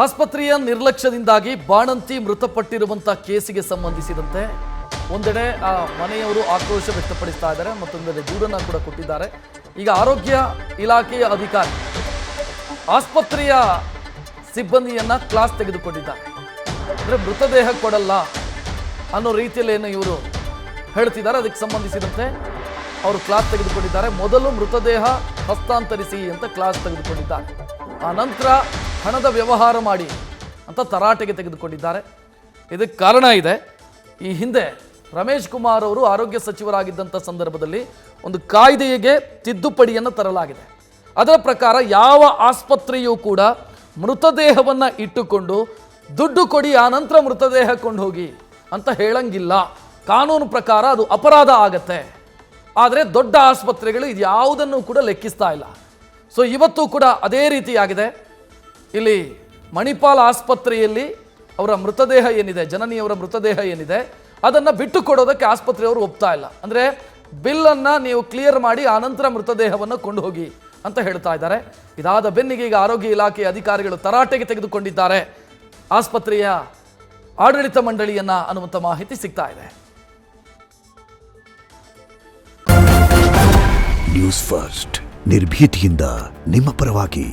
ಆಸ್ಪತ್ರೆಯ ನಿರ್ಲಕ್ಷ್ಯದಿಂದಾಗಿ ಬಾಣಂತಿ ಮೃತಪಟ್ಟಿರುವಂಥ ಕೇಸಿಗೆ ಸಂಬಂಧಿಸಿದಂತೆ ಒಂದೆಡೆ ಆ ಮನೆಯವರು ಆಕ್ರೋಶ ವ್ಯಕ್ತಪಡಿಸ್ತಾ ಇದ್ದಾರೆ, ಮತ್ತೊಂದೆಡೆ ದೂರನ್ನು ಕೂಡ ಕೊಟ್ಟಿದ್ದಾರೆ. ಈಗ ಆರೋಗ್ಯ ಇಲಾಖೆಯ ಅಧಿಕಾರಿ ಆಸ್ಪತ್ರೆಯ ಸಿಬ್ಬಂದಿಯನ್ನ ಕ್ಲಾಸ್ ತೆಗೆದುಕೊಂಡಿದ್ದಾರೆ. ಅಂದರೆ ಮೃತದೇಹ ಕೊಡಲ್ಲ ಅನ್ನೋ ರೀತಿಯಲ್ಲಿ ಏನು ಇವರು ಹೇಳ್ತಿದ್ದಾರೆ, ಅದಕ್ಕೆ ಸಂಬಂಧಿಸಿದಂತೆ ಅವರು ಕ್ಲಾಸ್ ತೆಗೆದುಕೊಂಡಿದ್ದಾರೆ. ಮೊದಲು ಮೃತದೇಹ ಹಸ್ತಾಂತರಿಸಿ ಅಂತ ಕ್ಲಾಸ್ ತೆಗೆದುಕೊಂಡಿದ್ದಾರೆ, ಆ ನಂತರ ಹಣದ ವ್ಯವಹಾರ ಮಾಡಿ ಅಂತ ತರಾಟೆಗೆ ತೆಗೆದುಕೊಂಡಿದ್ದಾರೆ. ಇದಕ್ಕೆ ಕಾರಣ ಇದೆ. ಈ ಹಿಂದೆ ರಮೇಶ್ ಕುಮಾರ್ ಅವರು ಆರೋಗ್ಯ ಸಚಿವರಾಗಿದ್ದಂಥ ಸಂದರ್ಭದಲ್ಲಿ ಒಂದು ಕಾಯ್ದೆಗೆ ತಿದ್ದುಪಡಿಯನ್ನು ತರಲಾಗಿದೆ. ಅದರ ಪ್ರಕಾರ ಯಾವ ಆಸ್ಪತ್ರೆಯೂ ಕೂಡ ಮೃತದೇಹವನ್ನು ಇಟ್ಟುಕೊಂಡು ದುಡ್ಡು ಕೊಡಿ ಆ ನಂತರ ಮೃತದೇಹ ಕೊಂಡು ಹೋಗಿ ಅಂತ ಹೇಳಂಗಿಲ್ಲ. ಕಾನೂನು ಪ್ರಕಾರ ಅದು ಅಪರಾಧ ಆಗತ್ತೆ. ಆದರೆ ದೊಡ್ಡ ಆಸ್ಪತ್ರೆಗಳು ಇದು ಯಾವುದನ್ನು ಕೂಡ ಲೆಕ್ಕಿಸ್ತಾ ಇಲ್ಲ. ಸೊ ಇವತ್ತು ಕೂಡ ಅದೇ ರೀತಿಯಾಗಿದೆ. ಇಲ್ಲಿ ಮಣಿಪಾಲ್ ಆಸ್ಪತ್ರೆಯಲ್ಲಿ ಅವರ ಮೃತದೇಹ ಏನಿದೆ, ಜನನಿಯವರ ಮೃತದೇಹ ಏನಿದೆ, ಅದನ್ನು ಬಿಟ್ಟು ಕೊಡೋದಕ್ಕೆ ಆಸ್ಪತ್ರೆಯವರು ಒಪ್ತಾ ಇಲ್ಲ. ಅಂದರೆ ಬಿಲ್ಲನ್ನು ನೀವು ಕ್ಲಿಯರ್ ಮಾಡಿ ಆನಂತರ ಮೃತದೇಹವನ್ನು ಕೊಂಡು ಹೋಗಿ ಅಂತ ಹೇಳ್ತಾ ಇದ್ದಾರೆ. ಇದಾದ ಬೆನ್ನಿಗೆ ಈಗ ಆರೋಗ್ಯ ಇಲಾಖೆಯ ಅಧಿಕಾರಿಗಳು ತರಾಟೆಗೆ ತೆಗೆದುಕೊಂಡಿದ್ದಾರೆ ಆಸ್ಪತ್ರೆಯ ಆಡಳಿತ ಮಂಡಳಿಯನ್ನ ಅನ್ನುವಂಥ ಮಾಹಿತಿ ಸಿಗ್ತಾ ಇದೆ. ನ್ಯೂಸ್ ಫಸ್ಟ್ ನಿರ್ಭೀತಿಯಿಂದ ನಿಮ್ಮ ಪರವಾಗಿ.